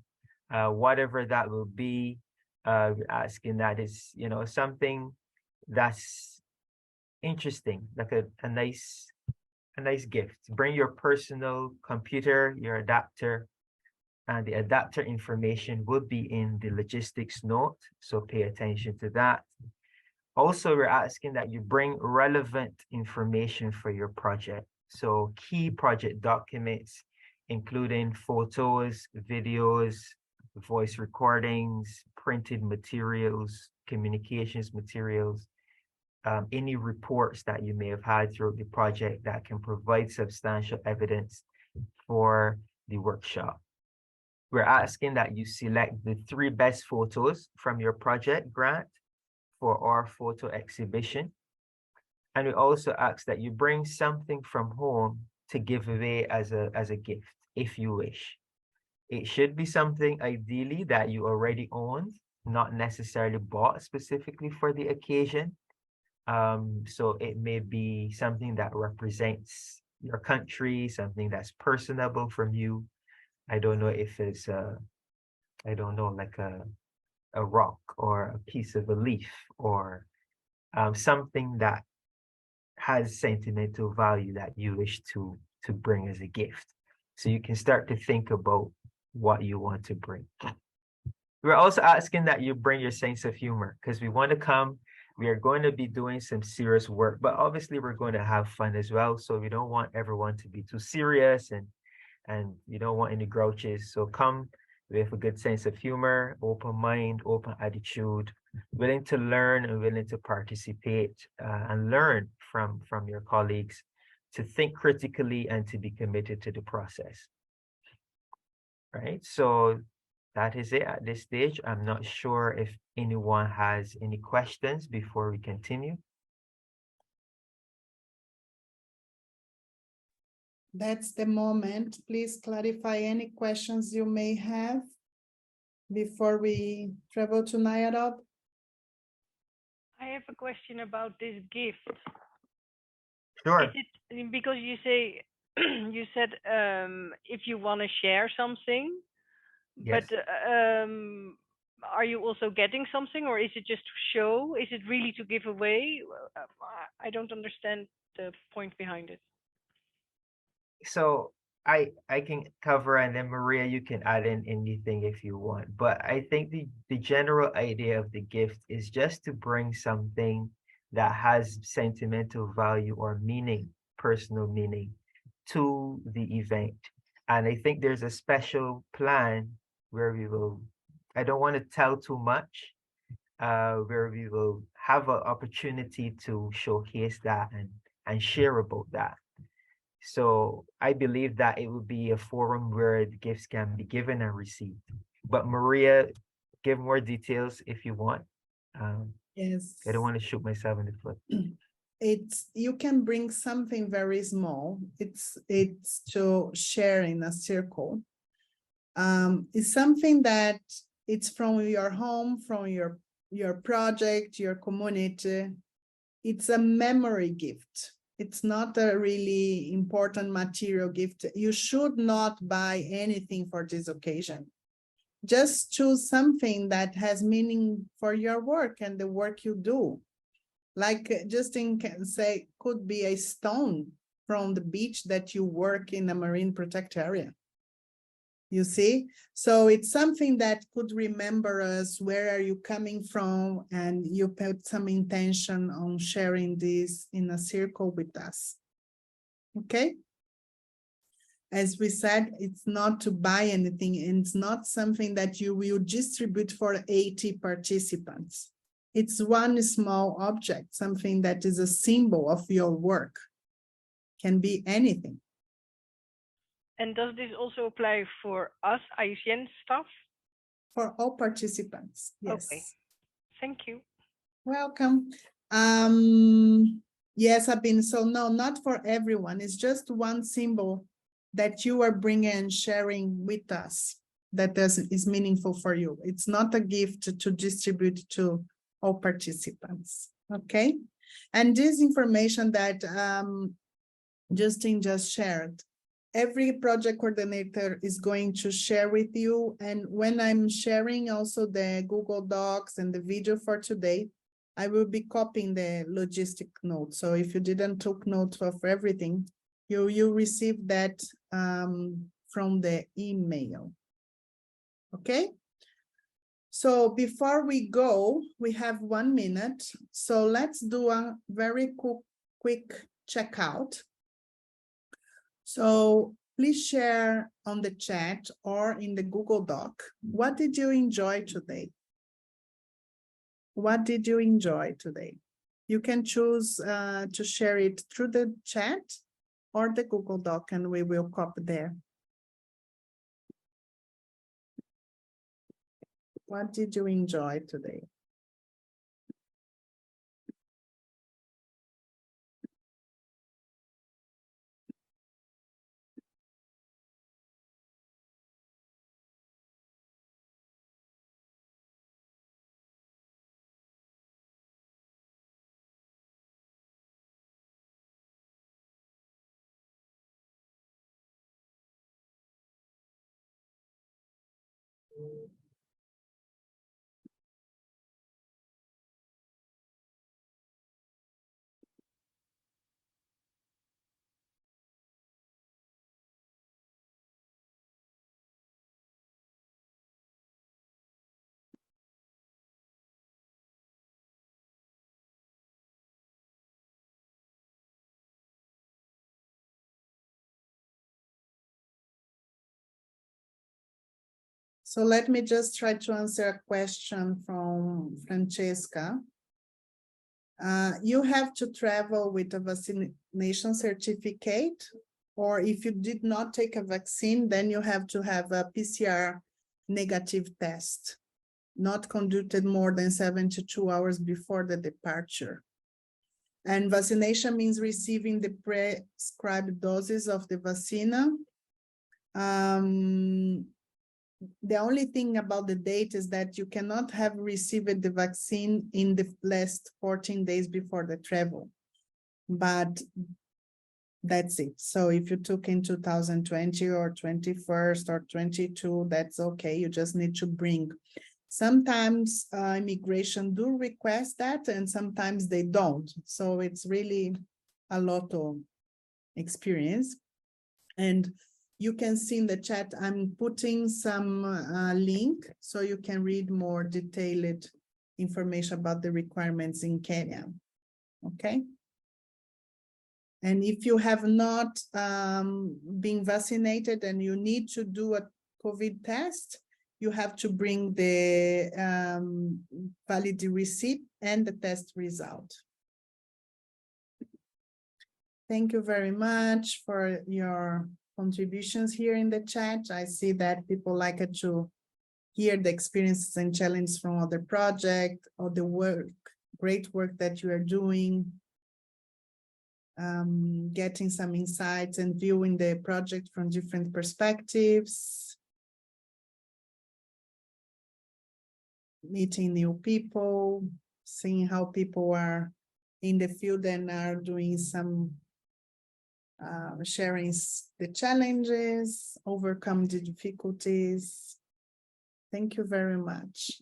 whatever that will be. We're asking that it's, you know, something that's interesting, like a nice gift. Bring your personal computer, your adapter, and the adapter information will be in the logistics note, so pay attention to that. Also, we're asking that you bring relevant information for your project. So key project documents, including photos, videos, voice recordings, printed materials, communications materials, any reports that you may have had throughout the project that can provide substantial evidence for the workshop. We're asking that you select the 3 best photos from your project grant for our photo exhibition. And we also ask that you bring something from home to give away as a gift, if you wish. It should be something ideally that you already owned, not necessarily bought specifically for the occasion. So it may be something that represents your country, something that's personable from you. I don't know if it's I don't know, like a rock or a piece of a leaf or something that has sentimental value that you wish to bring as a gift. So you can start to think about what you want to bring. We're also asking that you bring your sense of humor because we want to come. We are going to be doing some serious work, but obviously we're going to have fun as well. So we don't want everyone to be too serious and you don't want any grouches. So come with a good sense of humor, open mind, open attitude, willing to learn and willing to participate and learn from your colleagues, to think critically and to be committed to the process. Right? So that is it at this stage. I'm not sure if anyone has any questions before we continue. That's the moment. Please clarify any questions you may have before we travel to Nairobi. I have a question about this gift. Sure. Is it because you say you said if you want to share something, Yes. but are you also getting something, or is it just to show? Is it really to give away? I don't understand the point behind it. So I can cover, and then Maria, you can add in anything if you want. But I think the general idea of the gift is just to bring something that has sentimental value or meaning, personal meaning, to the event. And I think there's a special plan where we will, I don't want to tell too much, where we will have an opportunity to showcase that and share about that. So I believe that it would be a forum where the gifts can be given and received. But Maria, give more details if you want. Yes. I don't want to shoot myself in the foot. You can bring something very small. It's to share in a circle. It's something that it's from your home, from your project, your community. It's a memory gift. It's not a really important material gift. You should not buy anything for this occasion. Just choose something that has meaning for your work and the work you do. Like Justin can say, could be a stone from the beach that you work in a marine protected area. You see? So it's something that could remember us, where are you coming from? And you put some intention on sharing this in a circle with us. Okay? As we said, it's not to buy anything, and it's not something that you will distribute for 80 participants. It's one small object, something that is a symbol of your work. Can be anything. And does this also apply for us, IUCN staff? For all participants, yes. Okay, thank you. Welcome. Yes, Sabine, so no, not for everyone. It's just one symbol that you are bringing and sharing with us that is meaningful for you. It's not a gift to distribute to all participants, okay? And this information that Justin just shared, every project coordinator is going to share with you. And when I'm sharing also the Google Docs and the video for today, I will be copying the logistic notes. So if you didn't take notes of everything, you receive that from the email. Okay? So before we go, we have 1 minute. So let's do a very quick checkout. So please share on the chat or in the Google Doc. What did you enjoy today? What did you enjoy today? You can choose to share it through the chat or the Google Doc, and we will copy there. What did you enjoy today? So let me just try to answer a question from Francesca. You have to travel with a vaccination certificate, or if you did not take a vaccine, then you have to have a PCR negative test, not conducted more than 72 hours before the departure. And vaccination means receiving the prescribed doses of the vaccine. The only thing about the date is that you cannot have received the vaccine in the last 14 days before the travel, but that's it. So if you took in 2020 or 21st or 22, that's okay. You just need to bring. Sometimes immigration do request that, and sometimes they don't. So it's really a lot of experience. And you can see in the chat, I'm putting some link so you can read more detailed information about the requirements in Kenya. Okay. And if you have not been vaccinated and you need to do a COVID test, you have to bring the valid receipt and the test result. Thank you very much for your contributions here in the chat. I see that people like it to hear the experiences and challenges from other projects or the work, great work that you are doing, getting some insights and viewing the project from different perspectives, meeting new people, seeing how people are in the field and are doing some sharing the challenges, overcome the difficulties. Thank you very much.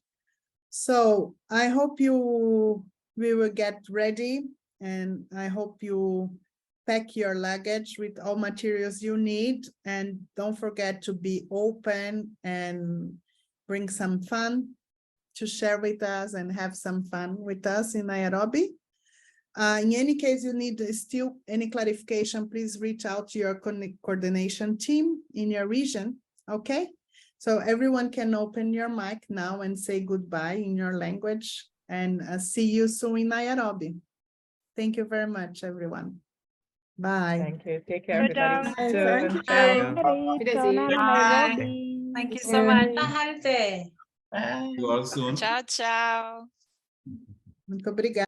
So I hope we will get ready, and I hope you pack your luggage with all materials you need, and don't forget to be open and bring some fun to share with us and have some fun with us in Nairobi. In any case, you need still any clarification, please reach out to your coordination team in your region, okay? So everyone can open your mic now and say goodbye in your language, and see you soon in Nairobi. Thank you very much, everyone. Bye. Thank you. Take care, everybody. Thank you. Bye. Thank you so much. See you all soon. Ciao, ciao. Muito obrigada.